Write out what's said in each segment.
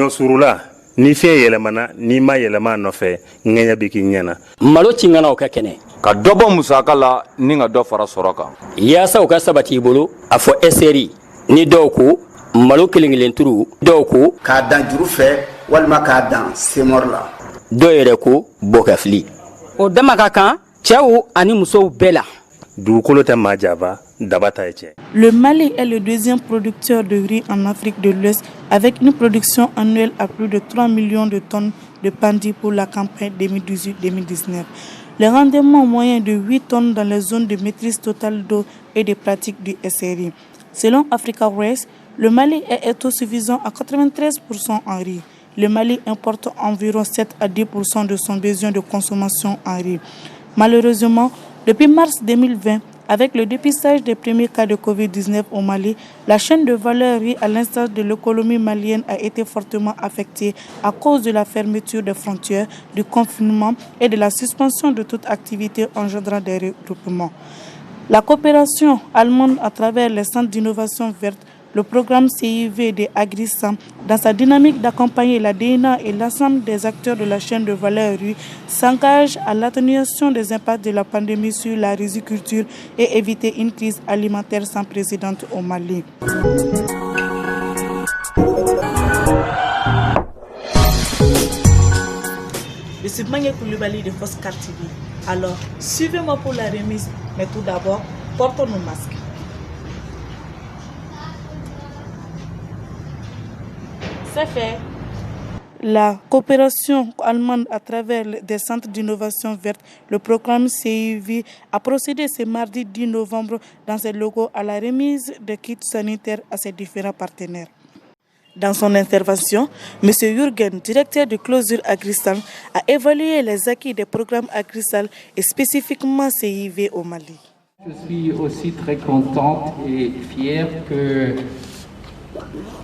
Ɲɔsurula ni fiɲɛ yɛlɛmana n'i ma yɛlɛma nɔfɛ ŋɛɲɛ bɛ k'i ɲɛna. Malo tiŋanaw ka kɛnɛ. Ka dɔ bɔ musaka la ni ka dɔ fara sɔrɔ kan. Yaasa u ka sabati I bolo a fɔ SRI ni dɔw ko malo kelen-kelen turu dɔw ko k'a dan juru fɛ walima k'a dan semɔri la. Dɔw yɛrɛ ko bɔkafili. O dama ka kan cɛw ani musow bɛɛ la. Dugukolo tɛ maa janfa, daba ta ye tiɲɛ. Le Mali est le deuxième producteur de riz en Afrique de l'Ouest avec une production annuelle à plus de 3 millions de tonnes de pandis pour la campagne 2018-2019. Le rendement moyen de 8 tonnes dans les zones de maîtrise totale d'eau et des pratiques du SRI. Selon Africa Rice, le Mali est autosuffisant à 93% en riz. Le Mali importe environ 7 à 10% de son besoin de consommation en riz. Malheureusement, depuis mars 2020, avec le dépistage des premiers cas de Covid-19 au Mali, la chaîne de valeur riz à l'instar de l'économie malienne a été fortement affectée à cause de la fermeture des frontières, du confinement et de la suspension de toute activité engendrant des regroupements. La coopération allemande à travers les centres d'innovation verte, le programme CIV de Agri-SAM, dans sa dynamique d'accompagner la DNA et l'ensemble des acteurs de la chaîne de valeur riz, s'engage à l'atténuation des impacts de la pandémie sur la riziculture et éviter une crise alimentaire sans précédent au Mali. Je suis Mangé Koulibaly de Foscar TV. Alors, suivez-moi pour la remise, mais tout d'abord, portons nos masques. C'est fait. La coopération allemande à travers des centres d'innovation verte, le programme CIV, a procédé ce mardi 10 novembre dans ses locaux à la remise de kits sanitaires à ses différents partenaires. Dans son intervention, M. Jürgen, directeur de Closure Agrisal, a évalué les acquis des programmes Agrisal et spécifiquement CIV au Mali. Je suis aussi très contente et fière que,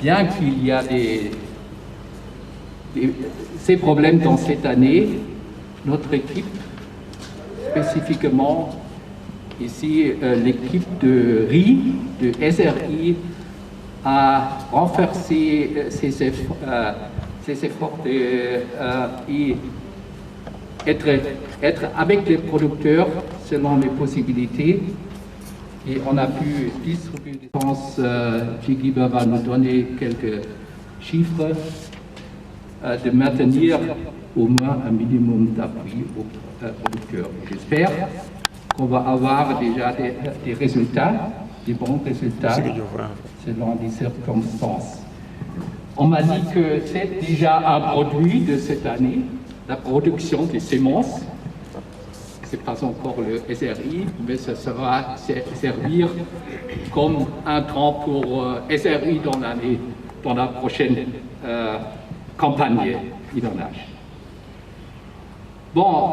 bien qu'il y a ces problèmes dans cette année, notre équipe, spécifiquement ici l'équipe de RI, de SRI, a renforcé ses efforts et être avec les producteurs selon les possibilités. Et on a pu distribuer. Je pense Jiggy va nous donner quelques chiffres de maintenir au moins un minimum d'appui aux producteurs. J'espère qu'on va avoir déjà des résultats, des bons résultats selon les circonstances. On m'a dit que c'est déjà un produit de cette année, la production des semences. Ce n'est pas encore le SRI, mais ça sera servir comme un temps pour SRI dans la prochaine campagne hivernage. Bon,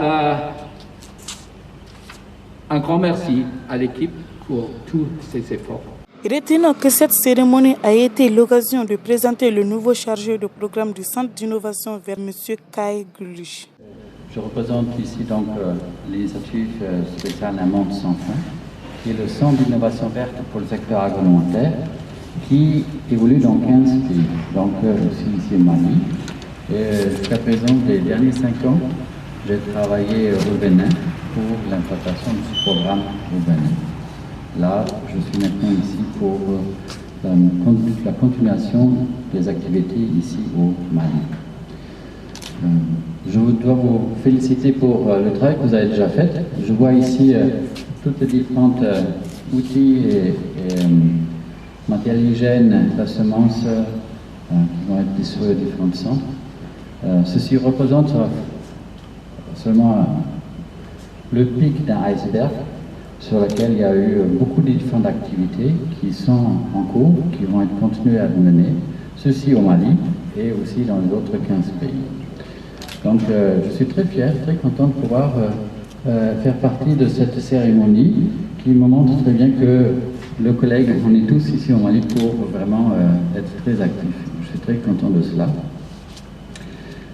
un grand merci à l'équipe pour tous ces efforts. Retenons que cette cérémonie a été l'occasion de présenter le nouveau chargé de programme du Centre d'innovation vers M. Kai Gulush. Je représente ici donc l'initiative spéciale Un monde sans fin, qui est le Centre d'innovation verte pour le secteur agroalimentaire, qui évolue dans 15 pays. Donc je suis ici au Mali. Et jusqu'à présent, les derniers 5 ans, j'ai travaillé au Bénin pour l'implantation de ce programme au Bénin. Là, je suis maintenant ici pour la continuation des activités ici au Mali. Je dois vous féliciter pour le travail que vous avez déjà fait. Je vois ici toutes les différentes outils et matériels hygiène, la semence qui vont être distribués aux différents centres. Ceci représente seulement le pic d'un iceberg sur lequel il y a eu beaucoup de différentes activités qui sont en cours, qui vont être continuées à mener, ceci au Mali et aussi dans les autres 15 pays. Donc je suis très fier, très content de pouvoir faire partie de cette cérémonie qui me montre très bien que le collègue, on est tous ici au Mali pour vraiment être très actifs. Je suis très content de cela.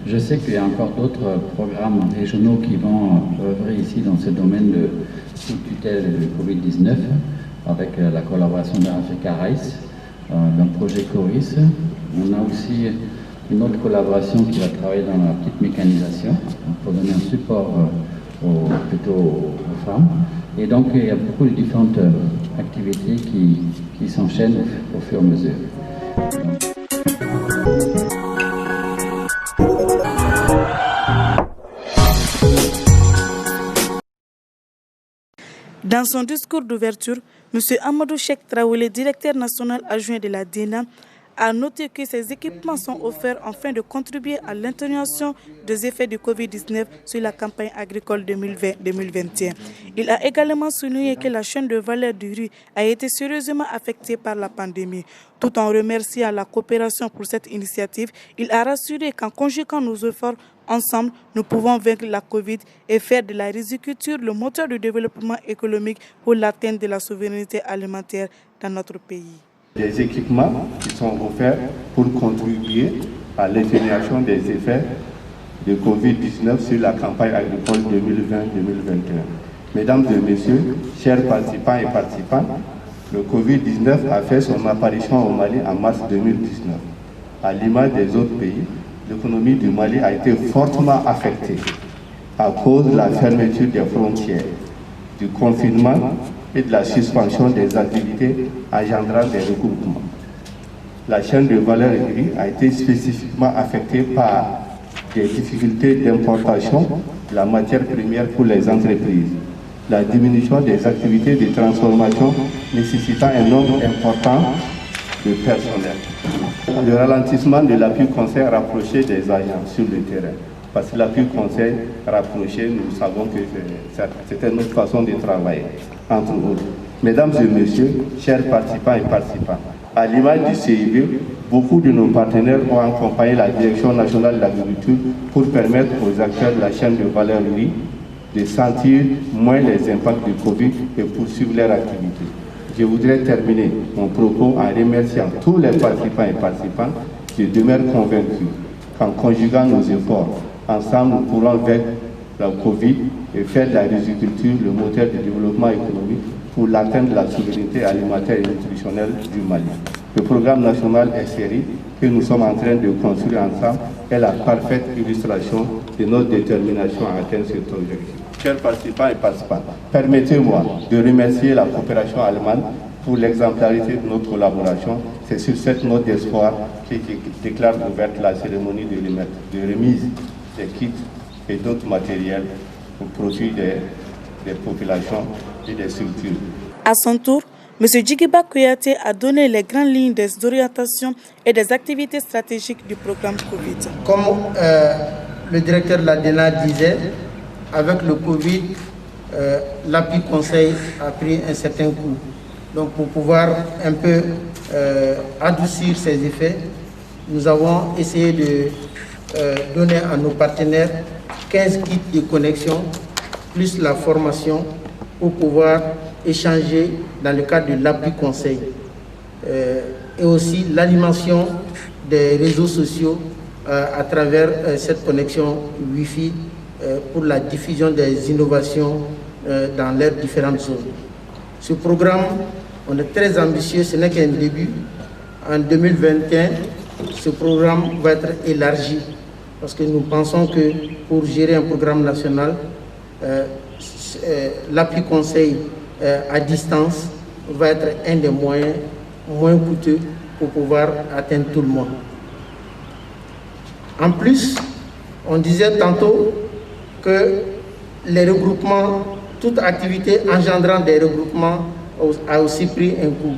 Je sais qu'il y a encore d'autres programmes régionaux qui vont œuvrer ici dans ce domaine de sous-tutelle de Covid-19 avec la collaboration de Africa Rice, d'un projet CORIS. On a aussi une autre collaboration qui va travailler dans la petite mécanisation pour donner un support plutôt aux femmes. Et donc il y a beaucoup de différentes activités qui s'enchaînent au fur et à mesure. Dans son discours d'ouverture, M. Amadou Cheikh Traoré, directeur national adjoint de la DENA, a noté que ces équipements sont offerts afin de contribuer à l'atténuation des effets du Covid-19 sur la campagne agricole 2020-2021. Il a également souligné que la chaîne de valeur du riz a été sérieusement affectée par la pandémie. Tout en remerciant la coopération pour cette initiative, il a rassuré qu'en conjuguant nos efforts ensemble, nous pouvons vaincre la Covid et faire de la riziculture le moteur du développement économique pour l'atteinte de la souveraineté alimentaire dans notre pays. Des équipements qui sont offerts pour contribuer à l'atténuation des effets de Covid-19 sur la campagne agricole 2020-2021. Mesdames et messieurs, chers participants et participantes, le Covid-19 a fait son apparition au Mali en mars 2019. À l'image des autres pays, l'économie du Mali a été fortement affectée à cause de la fermeture des frontières, du confinement et de la suspension des activités engendrant des regroupements. La chaîne de valeur du riz a été spécifiquement affectée par des difficultés d'importation de la matière première pour les entreprises, la diminution des activités de transformation nécessitant un nombre important de personnel, le ralentissement de l'appui conseil rapproché des agents sur le terrain. Parce que l'appui conseil rapproché, nous savons que c'est une autre façon de travailler, entre autres. Mesdames et messieurs, chers participants et participantes, à l'image du CIV, beaucoup de nos partenaires ont accompagné la Direction nationale de l'agriculture pour permettre aux acteurs de la chaîne de valeur du riz de sentir moins les impacts du Covid et poursuivre leur activité. Je voudrais terminer mon propos en remerciant tous les participants et participantes qui demeurent convaincus qu'en conjuguant nos efforts, ensemble nous pourrons vaincre la Covid et faire de la riziculture le moteur du développement économique pour l'atteinte de la souveraineté alimentaire et nutritionnelle du Mali. Le programme national SRI que nous sommes en train de construire ensemble est la parfaite illustration de notre détermination à atteindre cet objectif. Chers participants et participantes, permettez-moi de remercier la coopération allemande pour l'exemplarité de notre collaboration. C'est sur cette note d'espoir qui déclare ouverte la cérémonie de remise des kits et d'autres matériels au profit des populations et des structures. À son tour, M. Djigiba Kouyaté a donné les grandes lignes des orientations et des activités stratégiques du programme Covid. Comme le directeur de la DENA disait, avec le Covid, l'appui conseil a pris un certain coup. Donc pour pouvoir un peu adoucir ces effets, nous avons essayé de donner à nos partenaires 15 kits de connexion, plus la formation pour pouvoir échanger dans le cadre de l'appui conseil. Et aussi l'animation des réseaux sociaux à travers cette connexion Wi-Fi pour la diffusion des innovations dans leurs différentes zones. Ce programme, on est très ambitieux, ce n'est qu'un début. En 2021, ce programme va être élargi parce que nous pensons que pour gérer un programme national, l'appui conseil à distance va être un des moyens moins coûteux pour pouvoir atteindre tout le monde. En plus, on disait tantôt que les regroupements, toute activité engendrant des regroupements a aussi pris un coup.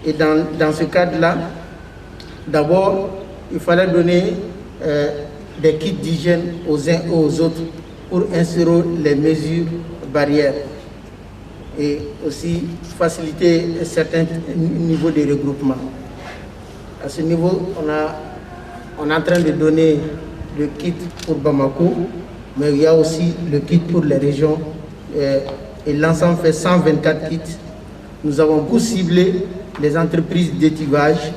Et dans ce cadre-là, d'abord, il fallait donner des kits d'hygiène aux uns et aux autres pour instaurer les mesures barrières et aussi faciliter certains niveaux de regroupement. À ce niveau, on est en train de donner le kit pour Bamako, mais il y a aussi le kit pour les régions et l'ensemble fait 124 kits. Nous avons beaucoup ciblé les entreprises d'étivage,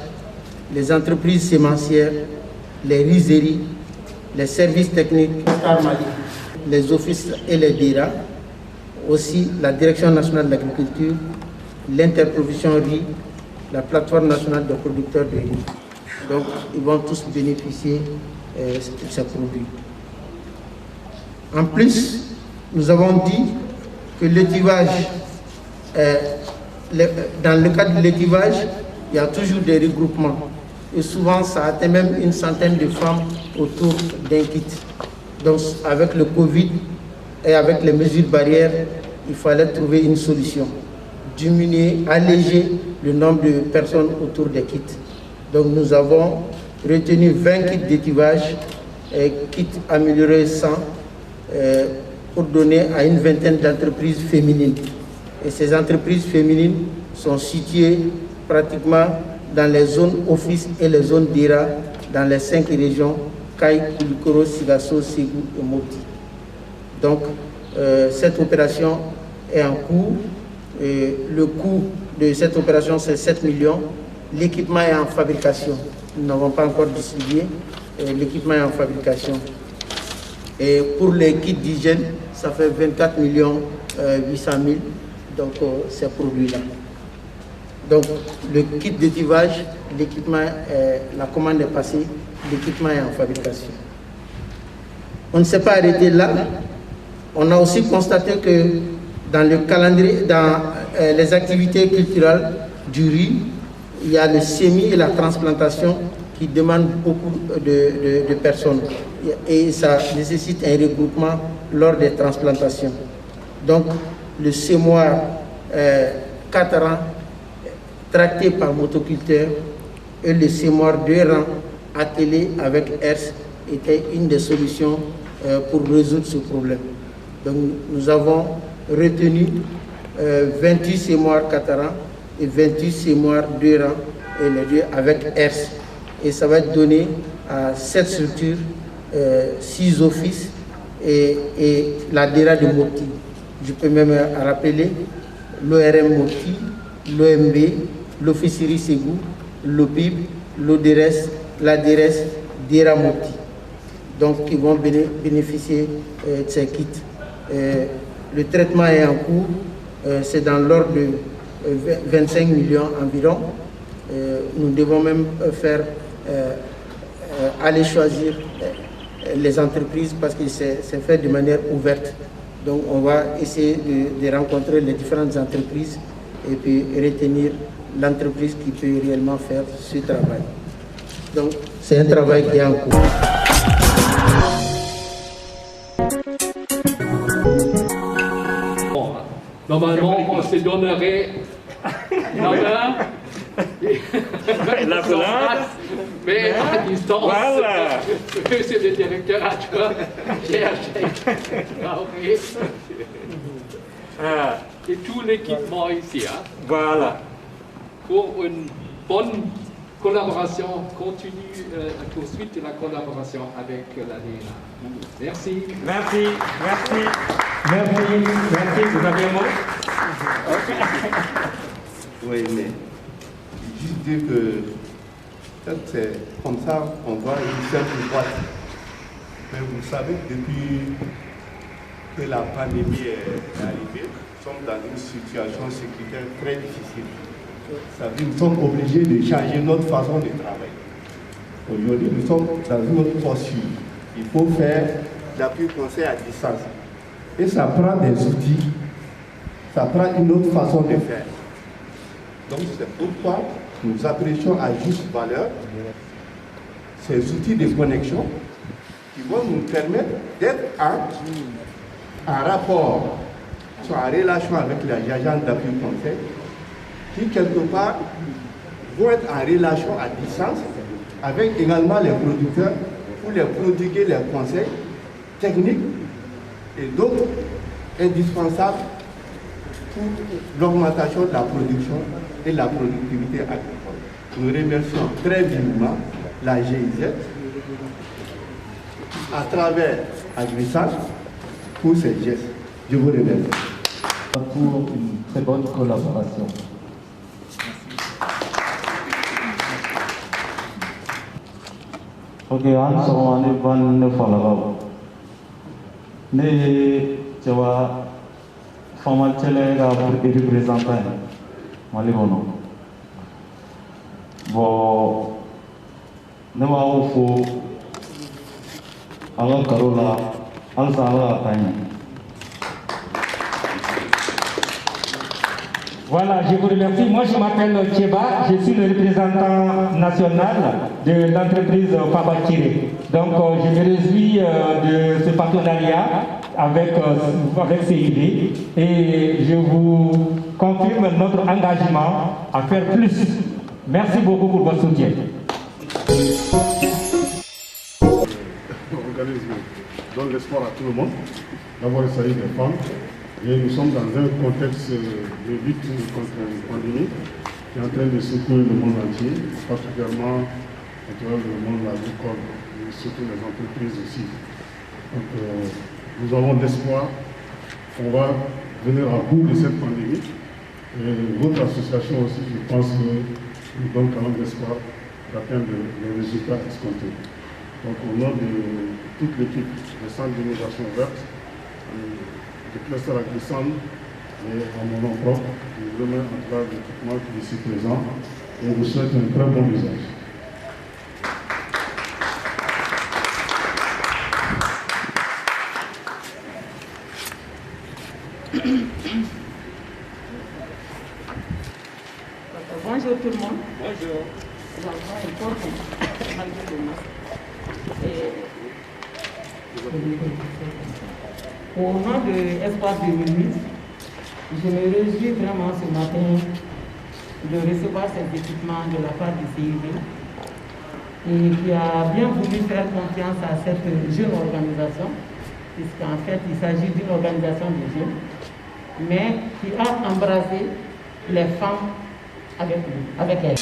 les entreprises sémencières, les rizeries, les services techniques, les offices et les DIRA, aussi la Direction nationale de l'agriculture, l'interprovision riz, la plateforme nationale de producteurs de riz. Donc, ils vont tous bénéficier de ces produits. En plus, nous avons dit que l'étivage, dans le cas de l'étivage, il y a toujours des regroupements. Et souvent, ça atteint même une centaine de femmes autour d'un kit. Donc, avec le Covid et avec les mesures barrières, il fallait trouver une solution. Diminuer, alléger le nombre de personnes autour des kits. Donc, nous avons retenu 20 kits d'étivage, kits améliorés 100, pour donner à une vingtaine d'entreprises féminines. Et ces entreprises féminines sont situées pratiquement dans les zones office et les zones d'IRA dans les 5 régions Kaï, Koulikoro, Sigasso, Ségou et Mopti. Donc, cette opération est en cours. Le coût de cette opération, c'est 7 millions. L'équipement est en fabrication. Nous n'avons pas encore distribué. L'équipement est en fabrication. Et pour les kits d'hygiène, ça fait 24 millions 800 000. Donc, ces produits-là. Donc, le kit d'étivage, l'équipement, la commande est passée, l'équipement est en fabrication. On ne s'est pas arrêté là. On a aussi constaté que dans le calendrier, dans les activités culturelles du riz, il y a le semis et la transplantation qui demandent beaucoup de personnes. Et ça nécessite un regroupement lors des transplantations. Donc, le semoir 4 rangs tracté par motoculteur et le semoir 2 rangs attelé avec herse était une des solutions pour résoudre ce problème. Donc nous avons retenu 28 semoirs 4 rangs et 28 semoirs 2 rangs et les deux avec herse. Et ça va être donné à 7 structures, 6 offices et la DERA de Mopti. Je peux même rappeler l'ORM Mopti, l'OMB, l'Officerie Ségou, l'OPIB, l'ODRS, l'ADRS, DERA Mopti. Donc, ils vont bénéficier de ces kits. Le traitement est en cours, c'est dans l'ordre de 25 millions environ. Nous devons même faire aller choisir les entreprises parce que c'est fait de manière ouverte. Donc, on va essayer de rencontrer les différentes entreprises et puis retenir l'entreprise qui peut réellement faire ce travail. Donc, c'est un travail qui est en cours. Bon, normalement, on se donnerait l'honneur, mais à distance, Voilà. monsieur le directeur adjoint, et tout l'équipement ici, hein, Voilà. pour une bonne collaboration continue, poursuite de la collaboration avec la DERA. Merci. Merci, merci, merci, merci. Vous avez un mot? Oui, mais juste dire que peut-être c'est comme ça qu'on voit une simple boîte. Mais vous savez, depuis que la pandémie est arrivée, nous sommes dans une situation sécuritaire très difficile. Ça veut dire que nous sommes obligés de changer notre façon de travailler. Aujourd'hui, nous sommes dans une autre posture. Il faut faire l'appui conseil à distance. Et ça prend des outils, ça prend une autre façon de faire. Donc c'est pourquoi nous apprécions à juste valeur ces outils de connexion qui vont nous permettre d'être en rapport, soit en relation avec les agents d'appui conseil, qui quelque part vont être en relation à distance avec également les producteurs pour les prodiguer les conseils techniques et d'autres indispensables pour l'augmentation de la production et la productivité agricole. Nous remercions très vivement la GIZ à travers Agrisal pour ces gestes. Je vous remercie. Pour une très bonne collaboration. Ok, an sɔgɔma ne ba ni ne falakaw ne ye cɛba fama cɛlɛ ka représentant ye mali kɔnɔ bon ne b'aw fo an ka karo la halisa ala ka taa ɲɛ. Voilà, je vous remercie. Moi, je m'appelle Thieba, je suis le représentant national de l'entreprise Fabakiri. Donc, je me réjouis de ce partenariat avec CIB et je vous confirme notre engagement à faire plus. Merci beaucoup pour votre soutien. Organisme donne l'espoir à tout le monde d'avoir il s'agit des femmes. Et nous sommes dans un contexte de lutte contre une pandémie qui est en train de secouer le monde entier, particulièrement le monde agricole et surtout les entreprises aussi. Donc nous avons l'espoir qu'on va venir à bout de cette pandémie. Et votre association aussi, je pense que nous donne quand même l'espoir d'atteindre les résultats escomptés. Donc au nom de toute l'équipe des centres d'innovation verte, de cluster agricole et en mon nom propre, je remets en tout cas l'équipement qui est ici présent et vous souhaite un très bon usage. Bonjour tout le monde. Bonjour. Au nom de Espace 2008, je me réjouis vraiment ce matin de recevoir ces équipements de la part du CIB et qui a bien voulu faire confiance à cette jeune organisation, puisqu'en fait il s'agit d'une organisation de jeunes, mais qui a embrassé les femmes avec elles.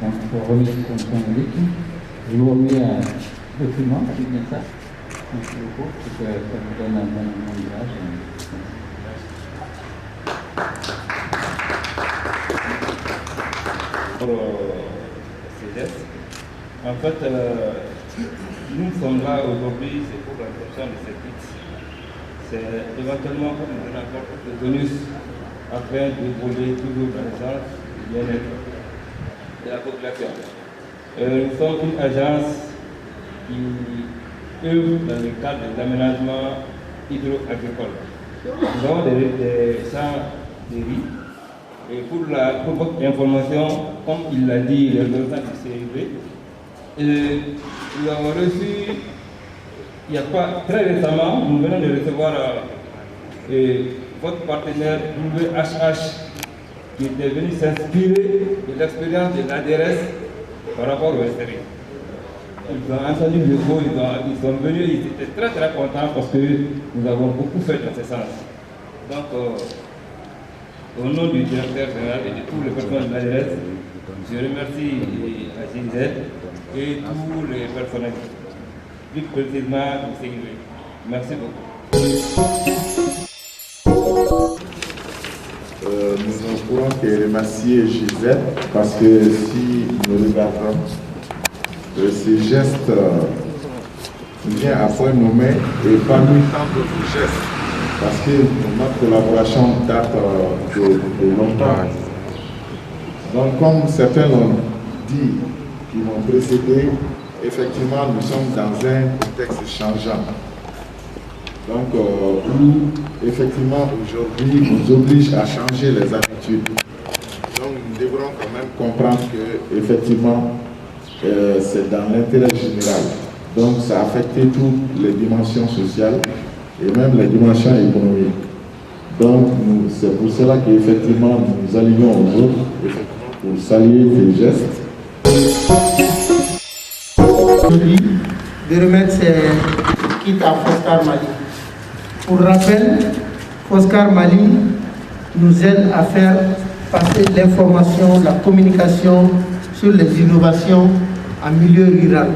Donc, pour remettre son symbolique, je vous remets un document avec ça. Merci beaucoup, parce que ça me donne un bon image. Pour ces gestes, en fait, nous sommes là aujourd'hui, c'est pour la réception de ces kits. C'est éventuellement pour nous donner encore plus de bonus afin de voler toujours dans le sens du bien-être de la population. Nous sommes une agence qui œuvre dans le cadre de l'aménagement hydro-agricole. Nous avons des champs de riz. Et pour votre information, comme il l'a dit le représentant du CIB, nous avons reçu, il n'y a pas très récemment, nous venons de recevoir votre partenaire WHH qui était venu s'inspirer de l'expérience de l'ADRS par rapport au SRI. Ils ont entendu le mot, ils sont venus, ils étaient très très contents parce que nous avons beaucoup fait dans ce sens. Donc, au nom du directeur général et de tous les personnels de l'ADRS, je remercie AGZ et tous les personnels, plus précisément du CIB. Merci beaucoup. Nous ne pourrons que remercier GZ parce que si nous regardons ces gestes viennent à point nommé et parmi tant d'autres gestes parce que notre collaboration date de longtemps. Donc comme certains l'ont dit, qui m'ont précédé, effectivement nous sommes dans un contexte changeant. Donc, où effectivement aujourd'hui nous oblige à changer les habitudes. Donc, nous devrons quand même comprendre que effectivement c'est dans l'intérêt général. Donc, ça a affecté toutes les dimensions sociales et même les dimensions économiques. Donc, c'est pour cela qu'effectivement nous allions aux autres pour saluer ces gestes. De remettre ces kits à Foscar Mali. Pour rappel, Foscar Mali nous aide à faire passer l'information, la communication sur les innovations en milieu rural.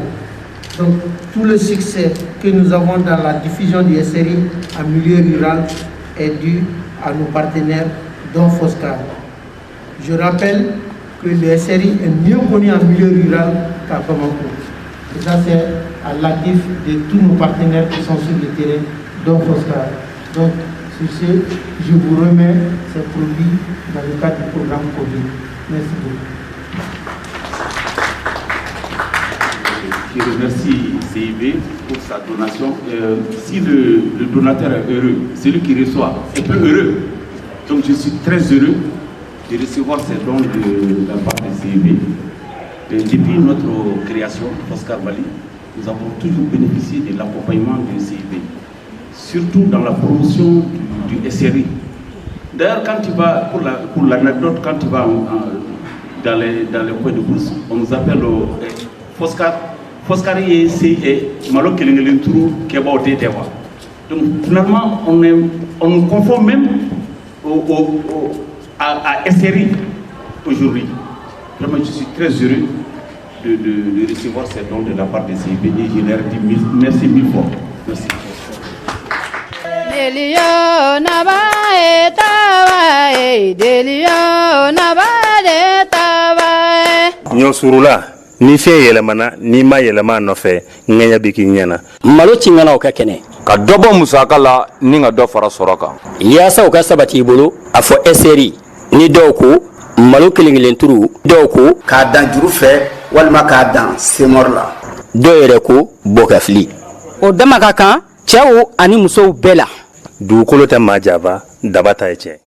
Donc tout le succès que nous avons dans la diffusion du SRI en milieu rural est dû à nos partenaires dont Foscar. Je rappelle que le SRI est mieux connu en milieu rural qu'à Bamako. Et ça c'est à l'actif de tous nos partenaires qui sont sur le terrain dont Foscar. Donc sur ce, je vous remets ces produits dans le cadre du programme COVID. Merci beaucoup. qui remercie CIB pour sa donation. Si le donateur est heureux, celui qui reçoit est peu heureux. Donc je suis très heureux de recevoir ces dons de la part de CIB. Depuis notre création, Oscar Bali, nous avons toujours bénéficié de l'accompagnement de CIB, surtout dans la promotion du SRI. D'ailleurs, quand tu vas, pour l'anecdote, quand tu vas dans les coins de bourse, on nous appelle Foscari et Malo Kelingelinturu Keba Otetewa. Donc finalement, on nous conforme même à SRI aujourd'hui. Vraiment, je suis très heureux de recevoir ces dons de la part des CIB et je leur dis merci mille fois. Merci. Nyosurula ni fiɲɛ yɛlɛmana ni ma yɛlɛma nɔfɛ ŋɛɲɛ bɛ k'i ɲɛna. Malo ti ŋanaw ka kɛnɛ. Ka dɔ bɔ musaka la ni ka dɔ fara sɔrɔ kan. Yaasa u ka sabati I bolo a fɔ SRI ni dɔw ko malo kelen turu dɔw ko k'a dan juru fɛ walima k'a dan semɔri la. Dɔw yɛrɛ ko bɔ ka fili. O dama ka kan cɛw ani musow bɛɛ la. Dugukolo tɛ maa janfa, daba ta ye tiɲɛ.